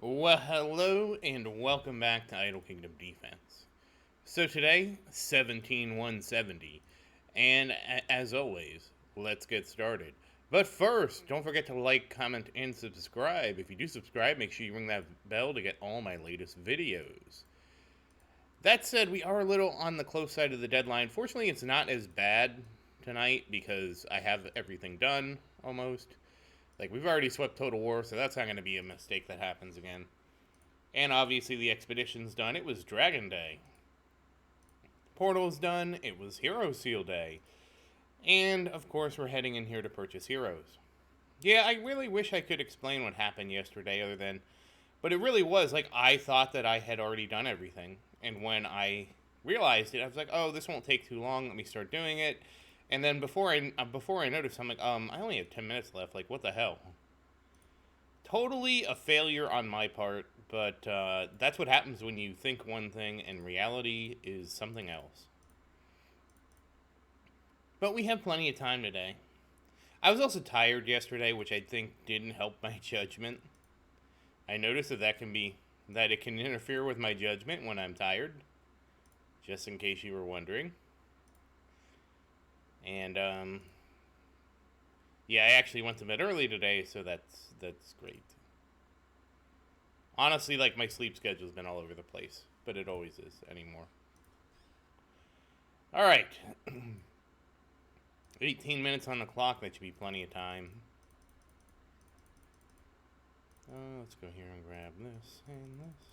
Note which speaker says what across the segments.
Speaker 1: Well, hello and welcome back to Idle Kingdom Defense. So today, 17,170, and as always, let's get started. But first, don't forget to like, comment, and subscribe. If you do subscribe, make sure you ring that bell to get all my latest videos. That said, we are a little on the close side of the deadline. Fortunately, it's not as bad tonight because I have everything done, almost. Like, we've already swept Total War, so that's not going to be a mistake that happens again. And obviously the expedition's done. It was Dragon Day. Portal's done. It was Hero Seal Day. And, of course, we're heading in here to purchase heroes. Yeah, I really wish I could explain what happened yesterday other than... But it really was, like, I thought that I had already done everything. And when I realized it, I was like, oh, this won't take too long. Let me start doing it. And then before I noticed, I'm like, I only have 10 minutes left. Like, what the hell? Totally a failure on my part, but that's what happens when you think one thing and reality is something else. But we have plenty of time today. I was also tired yesterday, which I think didn't help my judgment. I noticed that it can interfere with my judgment when I'm tired, just in case you were wondering. And yeah, I actually went to bed early today, so that's great. Honestly, like, my sleep schedule's been all over the place, but it always is anymore. All right. 18 minutes on the clock. That should be plenty of time. Let's go here and grab this and this.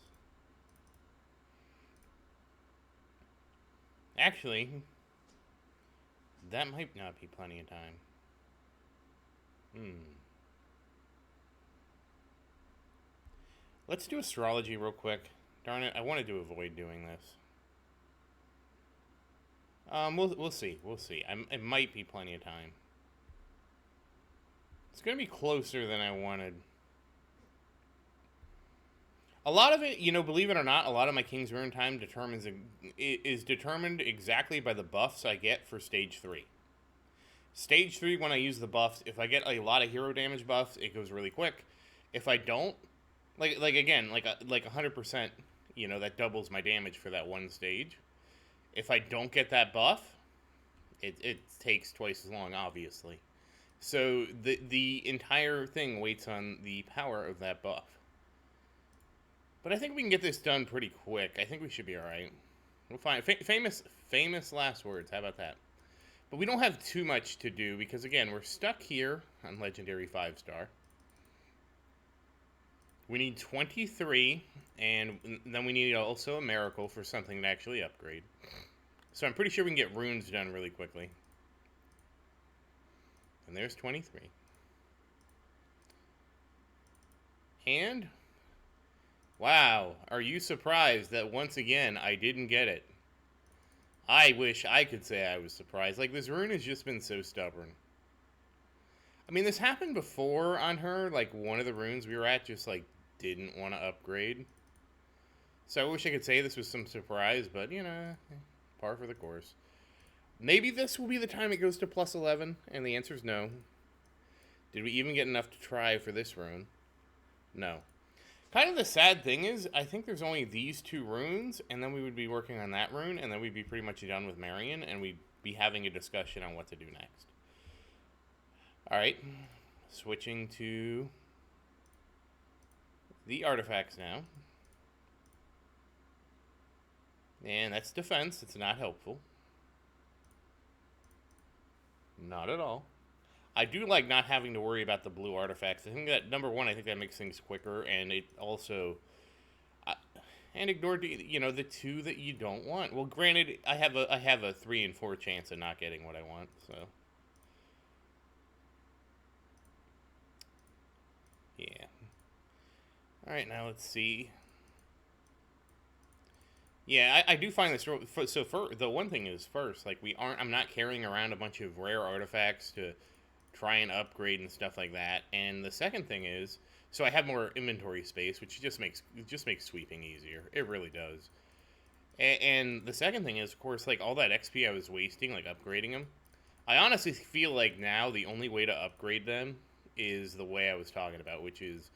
Speaker 1: Actually, that might not be plenty of time. Let's do astrology real quick. Darn it, I wanted to avoid doing this. We'll see. We'll see. It might be plenty of time. It's gonna be closer than I wanted. A lot of it, believe it or not, a lot of my King's Rune time is determined exactly by the buffs I get for Stage 3. Stage 3, when I use the buffs, if I get a lot of hero damage buffs, it goes really quick. If I don't, like 100%, that doubles my damage for that one stage. If I don't get that buff, it takes twice as long, obviously. So the entire thing waits on the power of that buff. But I think we can get this done pretty quick. I think we should be all right. We'll find famous last words. How about that? But we don't have too much to do because, again, we're stuck here on Legendary 5-star. We need 23, and then we need also a miracle for something to actually upgrade. So I'm pretty sure we can get runes done really quickly. And there's 23. And... wow, are you surprised that once again I didn't get it? I wish I could say I was surprised. Like, this rune has just been so stubborn. I mean, this happened before on her. Like, one of the runes we were at just, like, didn't want to upgrade. So I wish I could say this was some surprise, but, par for the course. Maybe this will be the time it goes to plus 11, and the answer is no. Did we even get enough to try for this rune? No. Kind of the sad thing is, I think there's only these two runes, and then we would be working on that rune, and then we'd be pretty much done with Marian, and we'd be having a discussion on what to do next. Alright, switching to the artifacts now. And that's defense, it's not helpful. Not at all. I do like not having to worry about the blue artifacts. I think that, number one, I think that makes things quicker, and it also... and ignore, the two that you don't want. Well, granted, I have a 3 and 4 chance of not getting what I want, so... yeah. Alright, now let's see. Yeah, I do find this... so, the one thing is, first, like, I'm not carrying around a bunch of rare artifacts to try and upgrade and stuff like that. And the second thing is, so I have more inventory space, which just makes sweeping easier. It really does. And the second thing is, of course, like, all that XP I was wasting, like, upgrading them. I honestly feel like now the only way to upgrade them is the way I was talking about, which is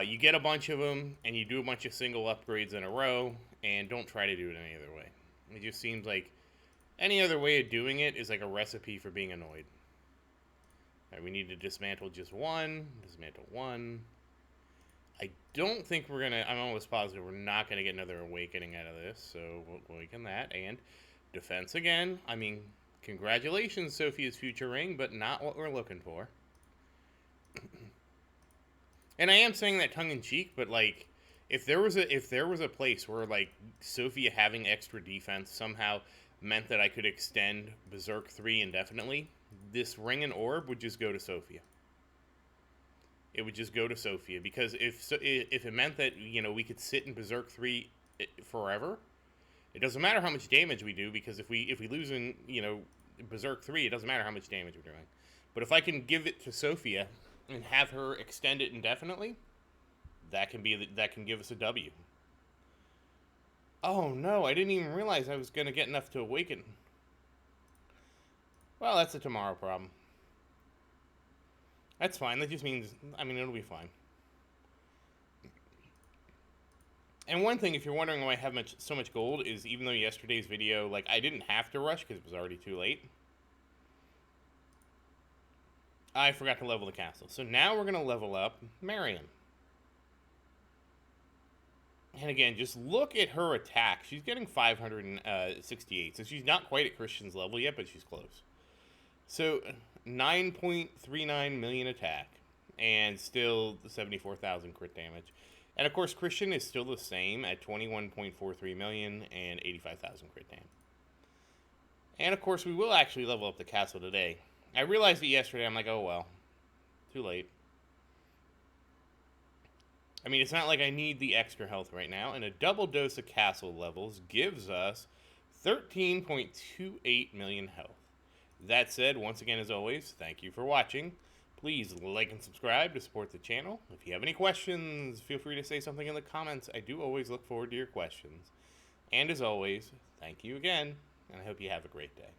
Speaker 1: You get a bunch of them, and you do a bunch of single upgrades in a row, and don't try to do it any other way. It just seems like any other way of doing it is like a recipe for being annoyed. Alright, we need to dismantle just one. Dismantle one. I don't think we're going to... I'm almost positive we're not going to get another awakening out of this, so we'll awaken that. And defense again. I mean, congratulations, Sophia's future ring, but not what we're looking for. And I am saying that tongue-in-cheek, but, like, if there was a place where, like, Sophia having extra defense somehow meant that I could extend Berserk 3 indefinitely, this ring and orb would just go to Sophia. It would just go to Sophia, because if it meant that, you know, we could sit in Berserk 3 forever, it doesn't matter how much damage we do, because if we lose in, you know, Berserk 3, it doesn't matter how much damage we're doing. But if I can give it to Sophia and have her extend it indefinitely, that can give us a W. Oh no, I didn't even realize I was going to get enough to awaken. Well, that's a tomorrow problem. That's fine. That just means, I mean, it'll be fine. And one thing, if you're wondering why I have so much gold, is even though yesterday's video, like, I didn't have to rush because it was already too late, I forgot to level the castle. So now we're going to level up Marian. And again, just look at her attack. She's getting 568. So she's not quite at Christian's level yet, but she's close. So 9.39 million attack. And still 74,000 crit damage. And of course, Christian is still the same at 21.43 million and 85,000 crit damage. And of course, we will actually level up the castle today. I realized it yesterday. I'm like, oh well. Too late. I mean, it's not like I need the extra health right now, and a double dose of castle levels gives us 13.28 million health. That said, once again, as always, thank you for watching. Please like and subscribe to support the channel. If you have any questions, feel free to say something in the comments. I do always look forward to your questions. And as always, thank you again, and I hope you have a great day.